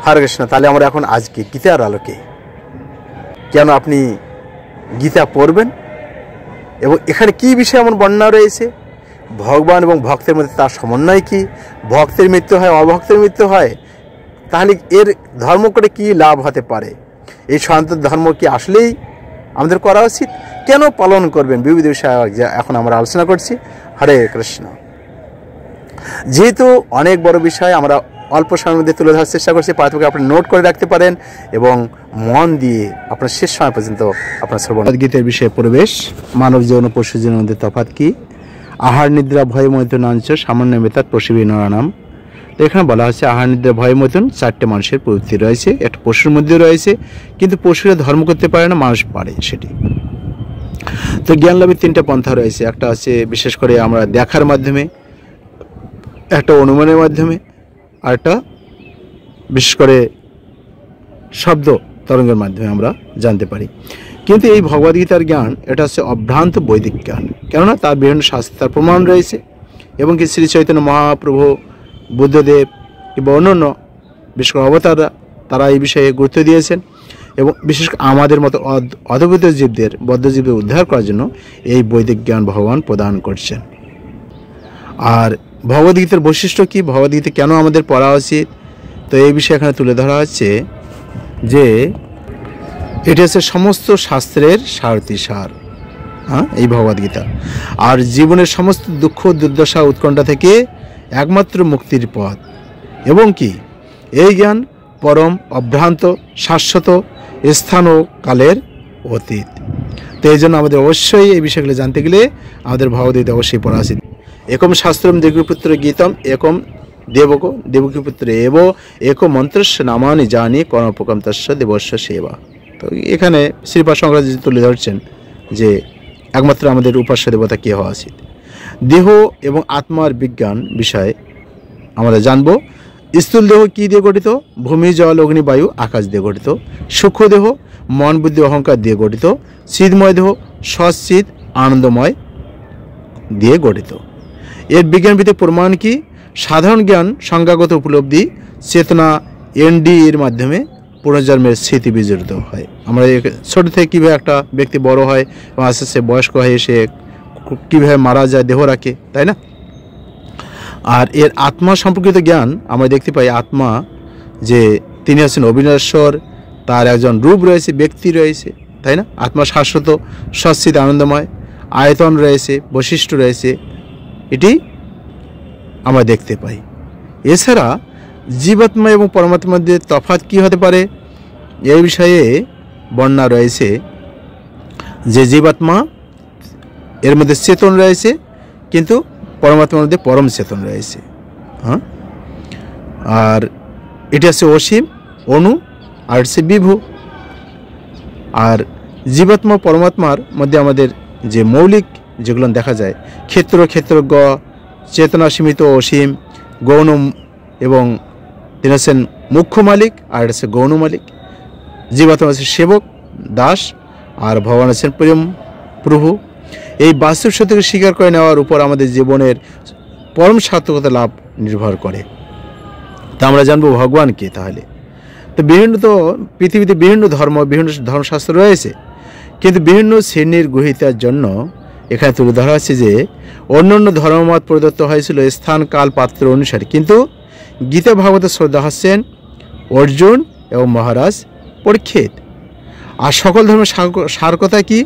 হরে কৃষ্ণ। তাহলে আমরা এখন আজকে গীতার আলোকে কেন আপনি গীতা পড়বেন এবং এখানে কি বিষয় এমন বর্ণনা রয়েছে, ভগবান এবং ভক্তের মধ্যে তার সমন্বয় কি, ভক্তের মৃত্যু হয় অভক্তের মৃত্যু হয়, তাহলে এর ধর্ম করে কি লাভ হতে পারে, এই সনাতন ধর্ম কি আসলেই আমাদের করা উচিত, কেন পালন করবেন, বিবিধ বিষয় এখন আমরা আলোচনা করছি। হরে কৃষ্ণ। যেহেতু অনেক বড় বিষয় আমরা অল্প সময়ের মধ্যে তুলে ধরার চেষ্টা করছি, পাঠকে আপনি নোট করে রাখতে পারেন এবং মন দিয়ে আপনার শেষ সময় পর্যন্ত আপনার শ্রবণ। গীতের বিষয়ে প্রবেশ। মানব জীবন ও পশু জীবনের মধ্যে তফাৎ কি? আহার নিদ্রা ভয় মৈথুন আঞ্চ সামান্য বেতার পশুবী নরানাম। তো এখানে বলা হচ্ছে আহার নিদ্রা ভয় মৈথুন চারটে মানুষের প্রবৃত্তি রয়েছে, একটা পশুর মধ্যে রয়েছে, কিন্তু পশুরা ধর্ম করতে পারে না, মানুষ পারে সেটি। তো জ্ঞান লাভের তিনটা পন্থা রয়েছে, একটা আছে বিশেষ করে আমরা দেখার মাধ্যমে, একটা অনুমানের মাধ্যমে, আর একটা বিশেষ করে শব্দ তরঙ্গের মাধ্যমে আমরা জানতে পারি। কিন্তু এই ভগবদ্গীতার জ্ঞান এটা হচ্ছে অভ্রান্ত বৈদিক জ্ঞান, কেননা তার বিভিন্ন শাস্ত্রের প্রমাণ রয়েছে এবং কি শ্রী চৈতন্য মহাপ্রভু, বুদ্ধদেব কিংবা অন্যান্য বিশেষ করে অবতাররা তারা এই বিষয়ে গুরুত্ব দিয়েছেন এবং বিশেষ করে আমাদের মতো অদ্ভুত জীবদের, বদ্ধজীবদের উদ্ধার করার জন্য এই বৈদিক জ্ঞান ভগবান প্রদান করছেন। আর ভগবদ্গীতার বৈশিষ্ট্য কি, ভগবদ্গীতা কেন আমাদের পড়া উচিত, তো এই বিষয়ে এখানে তুলে ধরা হচ্ছে যে এটি হচ্ছে সমস্ত শাস্ত্রের সারথিসার, এই ভগবদ্গীতা, আর জীবনের সমস্ত দুঃখ দুর্দশা উৎকণ্ঠা থেকে একমাত্র মুক্তির পথ এবং কি এই জ্ঞান পরম অভ্রান্ত শাশ্বত স্থান ও কালের অতীত। তো এই জন্য আমাদের অবশ্যই এই বিষয়গুলো জানতে গেলে আমাদের ভগবদ্গীতা অবশ্যই পড়া উচিত। একম শাস্ত্রম দেবকীপুত্র গীতম একম দেবক দেবকীপুত্র এব এক মন্ত্রস্য নামানি জানি কর্ণোপকম তস্য দেবস্য সেবা। তো এখানে শ্রীপাদ শঙ্করাচার্য তুলে ধরছেন যে একমাত্র আমাদের উপাস্য দেবতা কে হওয়া উচিত। দেহ এবং আত্মার বিজ্ঞান বিষয়ে আমরা জানব। স্থূল দেহ কী দিয়ে গঠিত? ভূমি জল অগ্নি বায়ু আকাশ দিয়ে গঠিত। সূক্ষ্ম দেহ মন বুদ্ধি অহংকার দিয়ে গঠিত। চিন্ময় দেহ সচ্চিৎ আনন্দময় দিয়ে গঠিত। এর বিজ্ঞানভিত্তিক প্রমাণ কি? সাধারণ জ্ঞান সংজ্ঞাগত উপলব্ধি চেতনা এনডি এর মাধ্যমে পুনর্জন্মের স্মৃতি বিজড়িত হয়। আমরা ছোটো থেকে কীভাবে একটা ব্যক্তি বড় হয় এবং আস্তে আস্তে বয়স্ক হয়ে সে কীভাবে মারা যায়, দেহ রাখে, তাই না? আর এর আত্মা সম্পর্কিত জ্ঞান আমরা দেখতে পাই, আত্মা যে তিনি আছেন অবিনশ্বর, তার একজন রূপ রয়েছে, ব্যক্তি রয়েছে, তাই না? আত্মা শাশ্বত সচ্চিৎ আনন্দময়, আয়তন রয়েছে, বৈশিষ্ট্য রয়েছে, এটি আমরা দেখতে পাই। এছাড়া জীবাত্মা এবং পরমাত্মার মধ্যে তফাৎ কী হতে পারে এই বিষয়ে বর্ণনা রয়েছে যে জীবাত্মা এর মধ্যে চেতন রয়েছে কিন্তু পরমাত্মার মধ্যে পরম চেতন রয়েছে, আর এটি আছে অসীম, অণু, আর হচ্ছে বিভু। আর জীবাত্মা পরমাত্মার মধ্যে আমাদের যে মৌলিক যেগুলো দেখা যায়, ক্ষেত্রজ্ঞ, চেতনা সীমিত, অসীম, গৌণ এবং তিনি হচ্ছেন মুখ্য মালিক, আর হচ্ছে গৌণ মালিক। জীবাত্মা হচ্ছে সেবক, দাস, আর ভগবান আছেন প্রেম প্রভু। এই বাস্তব সত্যকে স্বীকার করে নেওয়ার উপর আমাদের জীবনের পরম সার্থকতা লাভ নির্ভর করে। তা আমরা জানবো ভগবান কে। তাহলে তো পৃথিবীতে বিভিন্ন ধর্মশাস্ত্র রয়েছে, কিন্তু বিভিন্ন শ্রেণীর গ্রহীতার জন্য এখানে তুলে ধরা হচ্ছে যে অন্যান্য ধর্মমত প্রদত্ত হয়েছিল স্থান কাল পাত্র অনুসারে, কিন্তু গীতা ভাগবতের শ্রদ্ধা হচ্ছেন অর্জুন এবং মহারাজ পরীক্ষিত। আর সকল ধর্মের সার কথা কি?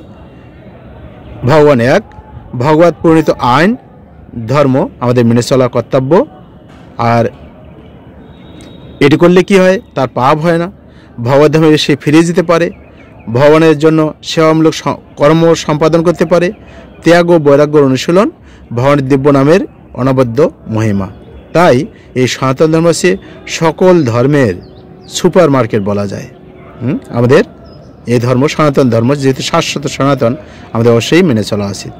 ভগবান এক, ভগবত প্রণীত আইন ধর্ম আমাদের মেনে চলা কর্তব্য। আর এটি করলে কি হয়? তার পাপ হয় না, ভগবত ধর্মে সে ফিরে যেতে পারে, ভগবানের জন্য সেবামূলক কর্ম সম্পাদন করতে পারে। ত্যাগ ও বৈরাগ্যর অনুশীলন ভগবানের দিব্য নামের অনবদ্য মহিমা। তাই এই সনাতন ধর্ম হচ্ছে সকল ধর্মের সুপার মার্কেট বলা যায়। আমাদের এই ধর্ম সনাতন ধর্ম, যেহেতু শাশ্বত সনাতন, আমাদের অবশ্যই মেনে চলা উচিত।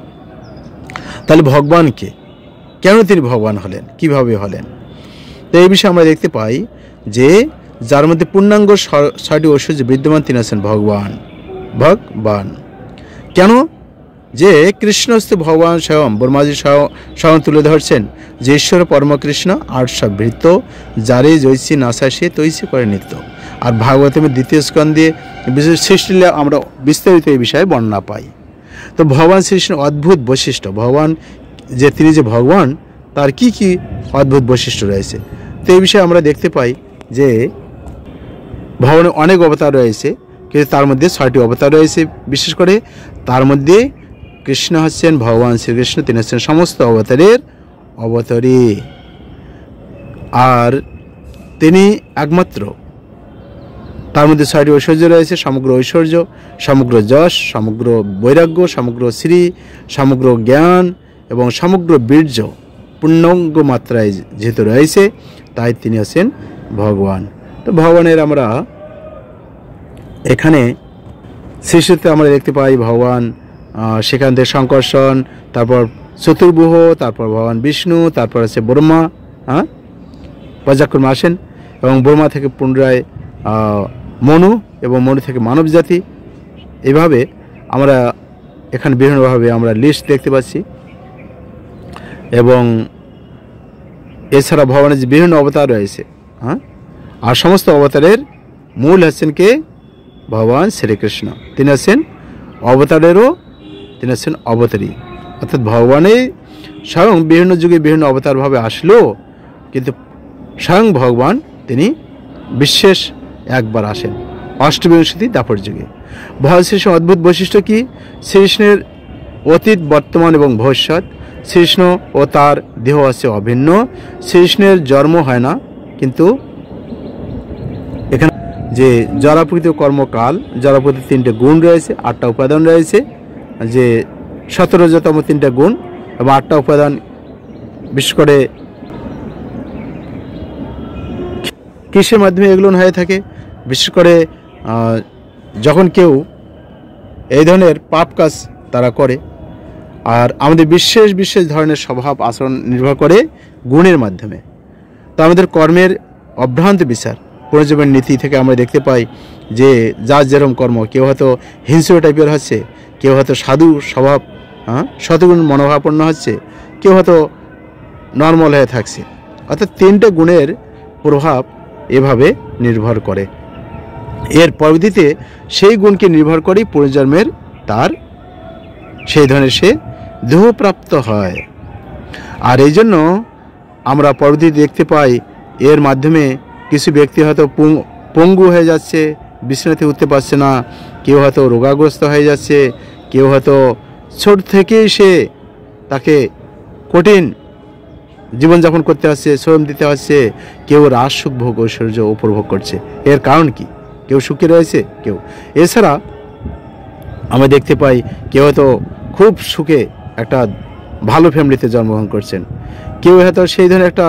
তাহলে ভগবানকে কেন তিনি ভগবান হলেন, কিভাবে হলেন? তো এই বিষয়ে আমরা দেখতে পাই যে যার মধ্যে পূর্ণাঙ্গ 6টি ঐশ্বর্য বিদ্যমান তিনি আছেন ভগবান। কেন যে কৃষ্ণ হচ্ছে ভগবান স্বয়ং, ব্রহ্মাজি স্বয়ং তুলে ধরছেন যে ঈশ্বর পরমকৃষ্ণ আটসবৃত্ত, যারে জৈসি নাসা সে তৈসি করে নিত্য। আর ভাগবতের দ্বিতীয় স্কন্ধে বিশেষ সৃষ্টিলে আমরা বিস্তারিত এই বিষয়ে বর্ণনা পাই। তো ভগবান শ্রীকৃষ্ণের অদ্ভুত বৈশিষ্ট্য, ভগবান যে তিনি যে ভগবান তার কি কি অদ্ভুত বৈশিষ্ট্য রয়েছে, তো এই বিষয়ে আমরা দেখতে পাই যে ভগবানের অনেক অবতার রয়েছে, কিন্তু তার মধ্যে 6টি অবতার রয়েছে। বিশেষ করে তার মধ্যে কৃষ্ণ হচ্ছেন ভগবান শ্রীকৃষ্ণ, তিনি হচ্ছেন সমস্ত অবতারের অবতারী। আর তিনি একমাত্র, তার মধ্যে 6টি ঐশ্বর্য রয়েছে, সমগ্র ঐশ্বর্য, সমগ্র যশ, সমগ্র বৈরাগ্য, সমগ্র শ্রী, সমগ্র জ্ঞান এবং সমগ্র বীর্য পূর্ণাঙ্গ মাত্রায় যেহেতু রয়েছে, তাই তিনি হচ্ছেন ভগবান। তো ভগবানের আমরা এখানে সৃষ্টিতে আমরা দেখতে পাই ভগবান, সেখান থেকে সংকর্ষণ, তারপর চতুর্ভুহ, তারপর ভগবান বিষ্ণু, তারপর আছে ব্রহ্মা, পর্যায়ক্রমে আসেন, এবং ব্রহ্মা থেকে পুনরায় মনু, এবং মনু থেকে মানব জাতি। এইভাবে আমরা এখানে বিভিন্নভাবে আমরা লিস্ট দেখতে পাচ্ছি। এবং এছাড়া ভগবানের যে বিভিন্ন অবতার রয়েছে, আর সমস্ত অবতারের মূল হচ্ছেন কে? ভগবান শ্রীকৃষ্ণ। তিনি আছেন অবতারেরও, তিনি আছেন অবতারী। অর্থাৎ ভগবানের স্বয়ং বিভিন্ন যুগে বিভিন্ন অবতারভাবে আসলো, কিন্তু স্বয়ং ভগবান তিনি বিশেষ একবার আসেন অষ্টবিংশতি দাপর যুগে। ভগবান শ্রীকৃষ্ণের অদ্ভুত বৈশিষ্ট্য কি? শ্রীকৃষ্ণের অতীত, বর্তমান এবং ভবিষ্যৎ। শ্রীকৃষ্ণ ও তার দেহ আছে অভিন্ন। শ্রীকৃষ্ণের জন্ম হয় না, কিন্তু এখানে যে জড়াপ্রকৃত কর্মকাল, জড়াপ্রকৃতির 3টে গুণ রয়েছে, 8টা উপাদান রয়েছে, যে 17তম 3টে গুণ এবং 8টা উপাদান। বিশেষ করে কিসের মাধ্যমে এগুলো হয়ে থাকে? বিশেষ করে যখন কেউ এই ধরনের পাপ কাজ তারা করে, আর আমাদের বিশেষ বিশেষ ধরনের স্বভাব আচরণ নির্ভর করে গুণের মাধ্যমে। তো আমাদের কর্মের অভ্রান্ত বিচার, পুনর্জন্মের নীতি থেকে আমরা দেখতে পাই যে যার যেরকম কর্ম, কেউ হয়তো হিংস্র টাইপের হচ্ছে, কেউ হয়তো সাধু স্বভাব, শতগুণ মনোভাবাপন্ন হচ্ছে, কেউ হয়তো নর্মাল হয়ে থাকছে। অর্থাৎ 3টে গুণের প্রভাব এভাবে নির্ভর করে। এর পরবর্তীতে সেই গুণকে নির্ভর করেই পুনর্জন্মের তার সেই ধরনের সে দেহপ্রাপ্ত হয়। আর এই জন্য আমরা পরবর্তীতে দেখতে পাই এর মাধ্যমে কিছু ব্যক্তি হয়তো পঙ্গু হয়ে যাচ্ছে, বিছানাতে উঠতে পারছে না, কেউ হয়তো রোগাগ্রস্ত হয়ে যাচ্ছে, কেউ হয়তো ছোট থেকেই সে তাকে কঠিন জীবনযাপন করতে হচ্ছে, শ্রম দিতে হচ্ছে, কেউ রাস সুখ ভোগ ঐশ্বর্য উপভোগ করছে। এর কারণ কি? কেউ সুখে রয়েছে, কেউ। এছাড়া আমরা দেখতে পাই কেউ হয়তো খুব সুখে একটা ভালো ফ্যামিলিতে জন্মগ্রহণ করছেন, কেউ হয়তো সেই ধরনের একটা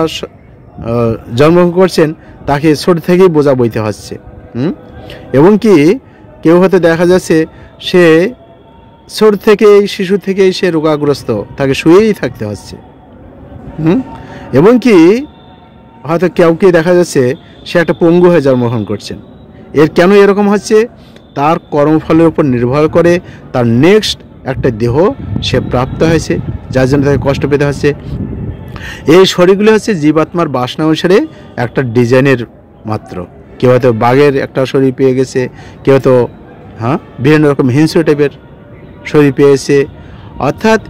জন্মগ্রহণ করছেন, তাকে ছোট থেকেই বোঝা বইতে হচ্ছে। এবং কি কেউ হয়তো দেখা যাচ্ছে সে ছোট থেকেই, শিশু থেকেই সে রোগাগ্রস্ত, তাকে শুয়েই থাকতে হচ্ছে। এবং কি হয়তো কাউকে দেখা যাচ্ছে সে একটা পঙ্গু হয়ে জন্মগ্রহণ করছেন। এর কেন এরকম হচ্ছে? তার কর্মফলের উপর নির্ভর করে তার নেক্সট একটা দেহ সে প্রাপ্ত হয়েছে, যার জন্য তাকে কষ্ট পেতে হচ্ছে। এই শরীরগুলো হচ্ছে জীবাত্মার বাসনা অনুসারে একটা ডিজাইনের মাত্র। কেউ হয়তো বাঘের একটা শরীর পেয়ে গেছে, কেউ হয়তো বিভিন্ন রকম হিংস্র টাইপের শরীর পেয়েছে। অর্থাৎ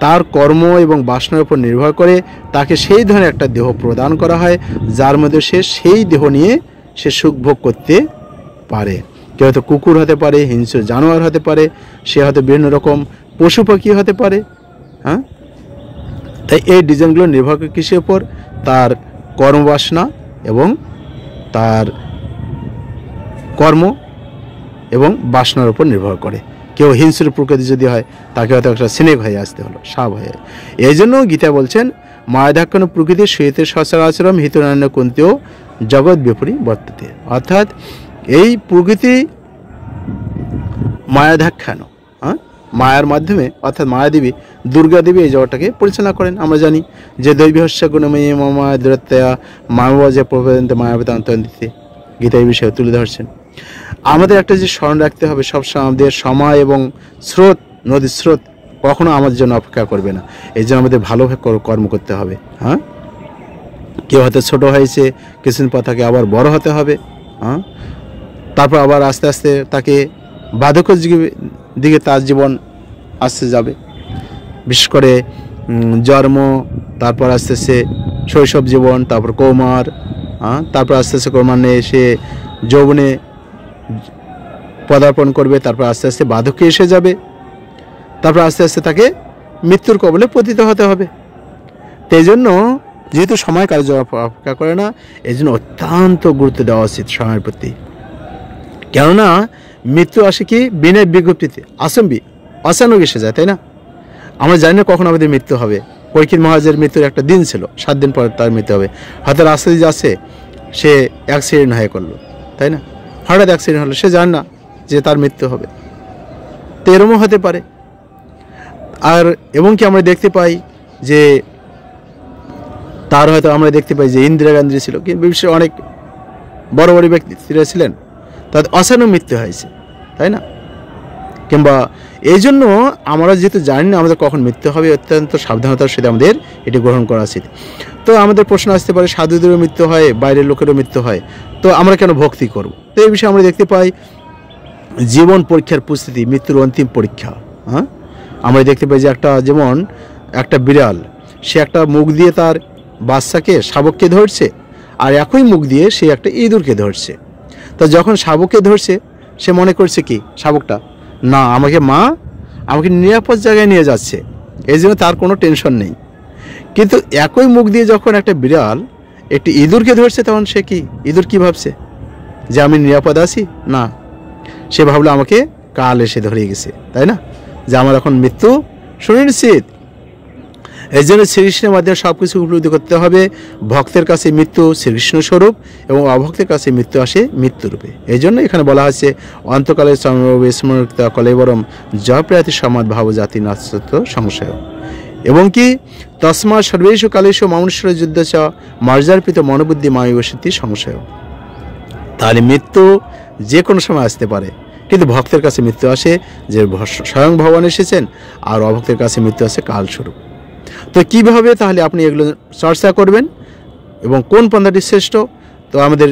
তার কর্ম এবং বাসনার উপর নির্ভর করে তাকে সেই ধরনের একটা দেহ প্রদান করা হয়, যার মধ্যে সে সেই দেহ নিয়ে সে সুখ ভোগ করতে পারে। কেউ হয়তো কুকুর হতে পারে, হিংস্র জানোয়ার হতে পারে, সে হয়তো বিভিন্ন রকম পশু পাখি হতে পারে। তাই এই ডিজাইনগুলো নির্ভর করে কিসের উপর? তার কর্মবাসনা এবং তার কর্ম এবং বাসনার উপর নির্ভর করে। কেউ হিংস্র প্রকৃতি যদি হয়, তাকে হয়তো একটা স্নেক হয়ে আসতে হলো, সাপ হয়ে। এই জন্য গীতা বলছেন মায়াধাক্ষণ প্রকৃতির সহিতে সচরাচরম হিতনান্য কুন্তেও জগৎ বিপরী বর্ততে। অর্থাৎ এই প্রকৃতি মায়াধাক্ষণ, মায়ার মাধ্যমে, অর্থাৎ মায়াদেবী, দুর্গা দেবী এই জগৎটাকে পরিচালনা করেন। আমরা জানি যে দৈবহস্য গুণময়ী মায়া দূরত্বয়া মায়াবাজে প্রভেদন্তে মায়াবেদান্তন্দিতে, গীতা এই বিষয়ে তুলে ধরছেন। আমাদের একটা যে স্মরণ রাখতে হবে সবসময়, আমাদের সময় এবং স্রোত, নদীর স্রোত কখনো আমাদের জন্য অপেক্ষা করবে না। এই জন্য আমাদের ভালোভাবে কর্ম করতে হবে। হ্যাঁ, কেউ হয়তো ছোটো হয়েছে, কিছুদিন পর তাকে আবার বড় হতে হবে। হ্যাঁ, তারপর আবার আস্তে আস্তে তাকে বার্ধক্যের দিকে তার জীবন আসতে যাবে। বিশেষ করে জন্ম, তারপর আস্তে আস্তে শৈশব জীবন, তারপর কৌমার, তারপর আস্তে আস্তে ক্রমান্বয়ে সে যৌবনে পদার্পণ করবে, তারপর আস্তে আস্তে বার্ধক্যে এসে যাবে, তারপর আস্তে আস্তে তাকে মৃত্যুর কবলে পতিত হতে হবে। তো এই জন্য যেহেতু সময় কারো জন্য অপেক্ষা করে না, এই জন্য অত্যন্ত গুরুত্ব দেওয়া উচিত সময়ের প্রতি। কেননা মৃত্যু আসে কি বিনয় বিজ্ঞপ্তিতে, অচানক এসে যায়, তাই না? আমরা জানি না কখন আমাদের মৃত্যু হবে। পরীক্ষিত মহারাজের মৃত্যুর একটা দিন ছিল, 7 দিন পরে তার মৃত্যু হবে। হয়তো রাস্তা দিয়ে যাচ্ছে, সে অ্যাক্সিডেন্ট হয়ে করলো, তাই না? হঠাৎ অ্যাক্সিডেন্ট হলো, সে জানে না যে তার মৃত্যু হবে। তো এরকমও হতে পারে। আর এবং কি আমরা দেখতে পাই যে তার হয়তো আমরা দেখতে পাই যে ইন্দিরা গান্ধী ছিল, কিন্তু বিশ্বের অনেক বড় বড় ব্যক্তিরা ছিলেন, তাদের অচানক মৃত্যু হয়েছে, তাই না? কিংবা এই জন্য আমরা যেহেতু জানি না আমাদের কখন মৃত্যু হবে, অত্যন্ত সাবধানতার সাথে আমাদের এটি গ্রহণ করা উচিত। তো আমাদের প্রশ্ন আসতে পারে, সাধুদেরও মৃত্যু হয়, বাইরের লোকেরও মৃত্যু হয়, তো আমরা কেন ভক্তি করব? তো এই বিষয়ে আমরা দেখতে পাই জীবন পরীক্ষার প্রস্তুতি, মৃত্যুর অন্তিম পরীক্ষা। হ্যাঁ, আমরা দেখতে পাই যে যেমন একটা বিড়াল, সে একটা মুখ দিয়ে তার বাচ্চাকে, শাবককে ধরছে, আর একই মুখ দিয়ে সে একটা ইঁদুরকে ধরছে। তো যখন শাবককে ধরছে, সে মনে করছে কি, শাবকটা না, আমাকে নিরাপদ জায়গায় নিয়ে যাচ্ছে, এই জন্য তার কোনো টেনশন নেই। কিন্তু একই মুখ দিয়ে যখন একটা বিড়াল একটি ইঁদুরকে ধরছে, তখন সে কি, ইঁদুর কি ভাবছে, যে আমি নিরাপদ আছি? না, সে ভাবলো আমাকে কাল এসে ধরে গেছে, তাই না? যে আমার এখন মৃত্যু সুনিশ্চিত। এই জন্য শ্রীকৃষ্ণের মাধ্যমে সব কিছু উপলব্ধি করতে হবে। ভক্তের কাছে মৃত্যু শ্রীকৃষ্ণ স্বরূপ এবং অভক্তের কাছে মৃত্যু আসে মৃত্যুরূপে। এই জন্য এখানে বলা হয়েছে অন্তকালে স্মরণতা কলেবরম জয়প্রাতি সমাদ ভাব জাতি নাস্ত সংশয়, এবং কি তসমা সর্বেষু কালেষু মানুষের যুদ্ধ চ মর্যার্পিত মনোবুদ্ধি মায়বসতি সংশয়। তাহলে মৃত্যু যে কোনো সময় আসতে পারে, কিন্তু ভক্তের কাছে মৃত্যু আসে যে স্বয়ং ভগবান এসেছেন, আর অভক্তের কাছে মৃত্যু আসে কালস্বরূপ। তো কীভাবে তাহলে আপনি এগুলো চর্চা করবেন এবং কোন পন্থাটি শ্রেষ্ঠ? তো আমাদের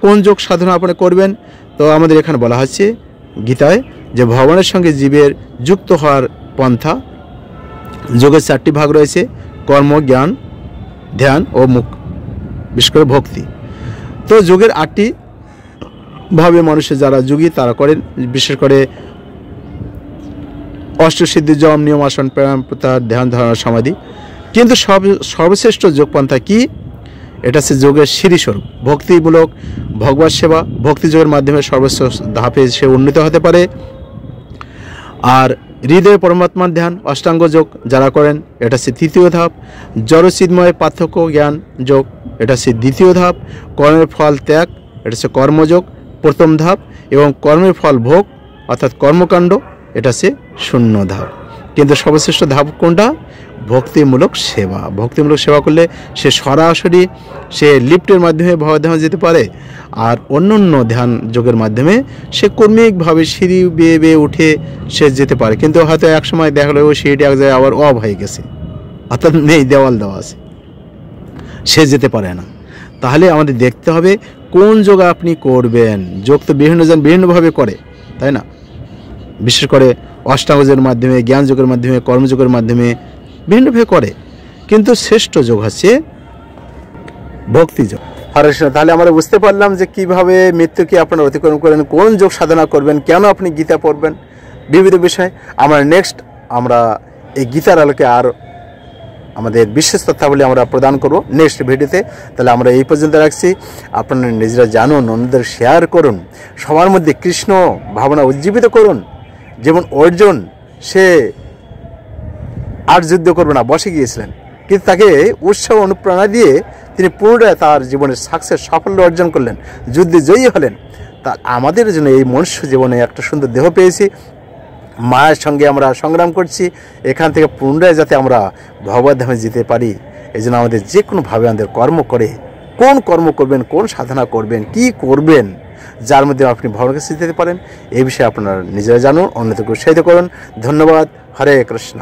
কোন যোগ সাধনা আপনি করবেন? তো আমাদের এখানে বলা হচ্ছে গীতায় যে ভগবানের সঙ্গে জীবের যুক্ত হওয়ার পন্থা। যোগের 4টি ভাগ রয়েছে: কর্ম, জ্ঞান, ধ্যান ও মুখ, বিশেষ করে ভক্তি। তো যোগের 8টি ভাবে মানুষের যারা যোগী তারা করেন, বিশেষ করে অষ্টসিদ্ধি, যম, নিয়ম, আসন, প্রাণায়াম, প্রত্যাহার, ধ্যান, ধারণা, সমাধি। কিন্তু সর্বশ্রেষ্ঠ যোগপন্থা কি? এটা হচ্ছে যোগের সিঁড়িস্বরূপ ভক্তিমূলক ভগবত সেবা। ভক্তি যোগের মাধ্যমে সর্বোচ্চ ধাপে সে উন্নীত হতে পারে। আর হৃদয়ে পরমাত্মার ধ্যান, অষ্টাঙ্গ যোগ যারা করেন, এটা হচ্ছে 3য় ধাপ। জড়চিন্ময় পার্থক্য জ্ঞান যোগ, এটা হচ্ছে 2য় ধাপ। কর্মের ফল ত্যাগ, এটা হচ্ছে কর্মযোগ 1ম ধাপ। এবং কর্মের ফল ভোগ অর্থাৎ কর্মকাণ্ড, এটা হচ্ছে 0 ধাপ। কিন্তু সর্বশ্রেষ্ঠ ধাপ কোনটা? ভক্তিমূলক সেবা। ভক্তিমূলক সেবা করলে সে সরাসরি সে লিফটের মাধ্যমে ভবধামে যেতে পারে, আর অন্য ধ্যান যোগের মাধ্যমে সে কর্মিকভাবে সিঁড়ি বেয়ে বেয়ে উঠে সে যেতে পারে। কিন্তু হয়তো এক সময় দেখা গেলো ওই সিঁড়িটি এক জায়গায় আবার অফ হয়ে গেছে, অর্থাৎ নেই, দেওয়াল দেওয়া আছে, সে যেতে পারে না। তাহলে আমাদের দেখতে হবে কোন যোগ আপনি করবেন। যোগ তো বিভিন্নজন বিভিন্নভাবে করে, তাই না? বিশেষ করে অষ্টাঙ্গযোগের মাধ্যমে, জ্ঞান যোগের মাধ্যমে, কর্মযোগের মাধ্যমে বিভিন্নভাবে করে, কিন্তু শ্রেষ্ঠ যোগ হচ্ছে ভক্তি যোগ। হরে কৃষ্ণ। তাহলে আমরা বুঝতে পারলাম যে কিভাবে মৃত্যুকে আপনারা অতিক্রম করেন, কোন যোগ সাধনা করবেন, কেন আপনি গীতা পড়বেন, বিবিধ বিষয়। আমরা এই গীতার আলোকে আর আমাদের বিশেষ তথ্যাবলী আমরা প্রদান করব নেক্সট ভিডিওতে। তাহলে আমরা এই পর্যন্ত রাখছি। আপনারা নিজেরা জানুন, অন্যদের শেয়ার করুন, সবার মধ্যে কৃষ্ণ ভাবনা উজ্জীবিত করুন। যেমন অর্জুন, সে আর যুদ্ধ করবে না বসে গিয়েছিলেন, কিন্তু তাকে উৎসাহ অনুপ্রেরণা দিয়ে তিনি পুনরায় তার জীবনের সাফল্য অর্জন করলেন, যুদ্ধে জয়ী হলেন। তা আমাদের জন্য এই মনুষ্য জীবনে একটা সুন্দর দেহ পেয়েছি, মায়ের সঙ্গে আমরা সংগ্রাম করছি, এখান থেকে পুনরায় যাতে আমরা ভগবত ধামে যেতে পারি, এই জন্য আমাদের যে কোনোভাবে আমাদের কর্ম করে, কোন কর্ম করবেন, কোন সাধনা করবেন, কি করবেন, যার মধ্যে আপনি ভগবানের কাছে যেতে পারেন, এই বিষয়ে আপনারা নিজেরা জানুন, অন্যদেরকে উৎসাহিত করুন। ধন্যবাদ। হরে কৃষ্ণ।